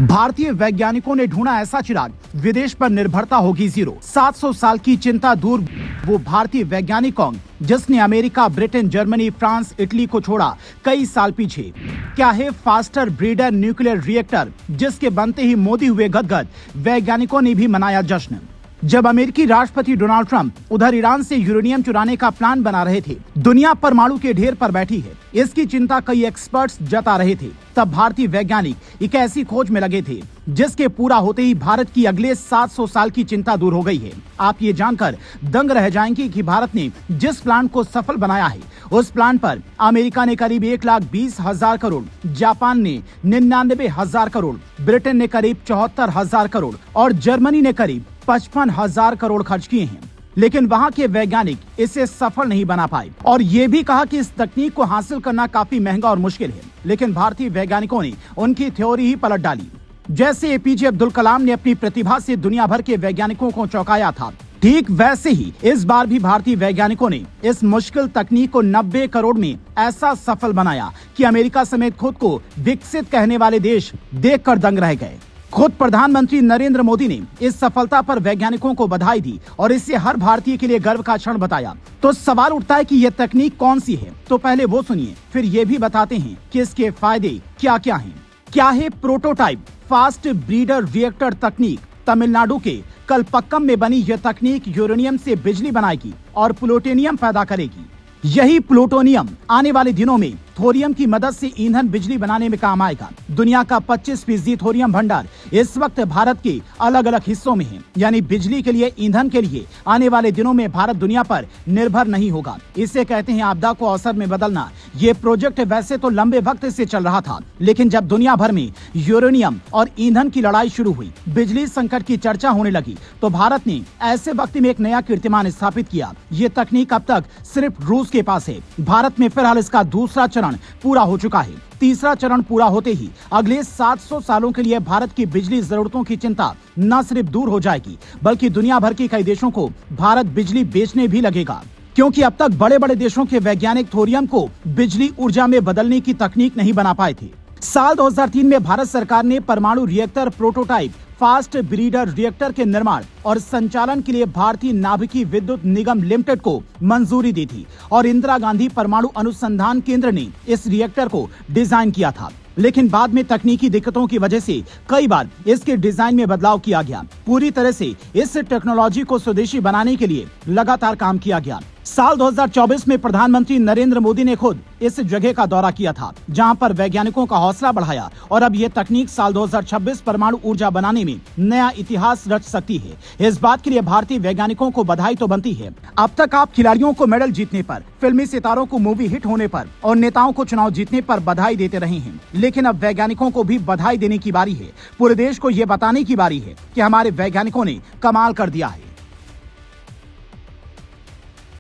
भारतीय वैज्ञानिकों ने ढूंढा ऐसा चिराग, विदेश पर निर्भरता होगी जीरो। 700 साल की चिंता दूर, वो भारतीय वैज्ञानिक कौन जिसने America, Britain, Germany, France, Italy को छोड़ा कई साल पीछे। क्या है फास्टर ब्रीडर न्यूक्लियर रिएक्टर, जिसके बनते ही मोदी हुए गदगद, वैज्ञानिकों ने भी मनाया जश्न। जब अमेरिकी राष्ट्रपति डोनाल्ड ट्रंप उधर ईरान से यूरेनियम चुराने का प्लान बना रहे थे, दुनिया परमाणु के ढेर पर बैठी है, इसकी चिंता कई एक्सपर्ट्स जता रहे थे। तब भारतीय वैज्ञानिक एक ऐसी खोज में लगे थे जिसके पूरा होते ही भारत की अगले 700 साल की चिंता दूर हो गई है। आप ये जानकर दंग रह जाएंगे कि भारत ने जिस प्लान को सफल बनाया है, उस प्लान पर अमेरिका ने करीब 1,20,000 करोड़, जापान ने 99,000 करोड़, ब्रिटेन ने करीब 74,000 करोड़ और जर्मनी ने करीब 55,000 करोड़ खर्च किए हैं। लेकिन वहां के वैज्ञानिक इसे सफल नहीं बना पाए और ये भी कहा कि इस तकनीक को हासिल करना काफी महंगा और मुश्किल है। लेकिन भारतीय वैज्ञानिकों ने उनकी थ्योरी ही पलट डाली। जैसे एपीजे अब्दुल कलाम ने अपनी प्रतिभा से दुनिया भर के वैज्ञानिकों को चौंकाया था, ठीक वैसे ही इस बार भी भारतीय वैज्ञानिकों ने इस मुश्किल तकनीक को 90 करोड़ में ऐसा सफल बनाया कि अमेरिका समेत खुद को विकसित कहने वाले देश देखकर दंग रह गए। खुद प्रधानमंत्री नरेंद्र मोदी ने इस सफलता पर वैज्ञानिकों को बधाई दी और इसे हर भारतीय के लिए गर्व का क्षण बताया। तो सवाल उठता है कि यह तकनीक कौन सी है? तो पहले वो सुनिए, फिर ये भी बताते हैं कि इसके फायदे क्या क्या हैं। क्या है प्रोटोटाइप फास्ट ब्रीडर रिएक्टर तकनीक? तमिलनाडु के कलपक्कम में बनी यह तकनीक यूरेनियम से बिजली बनाएगी और प्लूटोनियम पैदा करेगी। यही प्लूटोनियम आने वाले दिनों में थोरियम की मदद से ईंधन बिजली बनाने में काम आएगा। दुनिया का 25% थोरियम भंडार इस वक्त भारत के अलग अलग हिस्सों में है, यानी बिजली के लिए, ईंधन के लिए आने वाले दिनों में भारत दुनिया पर निर्भर नहीं होगा। इसे कहते हैं आपदा को अवसर में बदलना। ये प्रोजेक्ट वैसे तो लंबे वक्त से चल रहा था, लेकिन जब दुनिया भर में यूरेनियम और ईंधन की लड़ाई शुरू हुई, बिजली संकट की चर्चा होने लगी, तो भारत ने ऐसे वक्त में एक नया कीर्तिमान स्थापित किया। ये तकनीक अब तक सिर्फ रूस के पास है। भारत में फिलहाल इसका दूसरा चरण पूरा हो चुका है। तीसरा चरण पूरा होते ही अगले 700 सालों के लिए भारत की बिजली जरूरतों की चिंता न सिर्फ दूर हो जाएगी, बल्कि दुनिया भर के कई देशों को भारत बिजली बेचने भी लगेगा। क्योंकि अब तक बड़े बड़े देशों के वैज्ञानिक थोरियम को बिजली ऊर्जा में बदलने की तकनीक नहीं बना पाए थे। साल 2003 में भारत सरकार ने परमाणु reactor prototype fast breeder reactor के निर्माण और संचालन के लिए भारतीय नाभिकीय विद्युत निगम लिमिटेड को मंजूरी दी थी और इंदिरा गांधी परमाणु अनुसंधान केंद्र ने इस रिएक्टर को डिजाइन किया था। लेकिन बाद में तकनीकी दिक्कतों की वजह से कई बार इसके डिजाइन में बदलाव किया गया। पूरी तरह से इस टेक्नोलॉजी को स्वदेशी बनाने के लिए लगातार काम किया गया। साल 2024 में प्रधानमंत्री नरेंद्र मोदी ने खुद इस जगह का दौरा किया था, जहां पर वैज्ञानिकों का हौसला बढ़ाया और अब यह तकनीक साल 2026 परमाणु ऊर्जा बनाने में नया इतिहास रच सकती है। इस बात के लिए भारतीय वैज्ञानिकों को बधाई तो बनती है। अब तक आप खिलाड़ियों को मेडल जीतने पर, फिल्मी सितारों को मूवी हिट होने पर और नेताओं को चुनाव जीतने पर बधाई देते रहे हैं, लेकिन अब वैज्ञानिकों को भी बधाई देने की बारी है। पूरे देश को ये बताने की बारी है कि हमारे वैज्ञानिकों ने कमाल कर दिया है।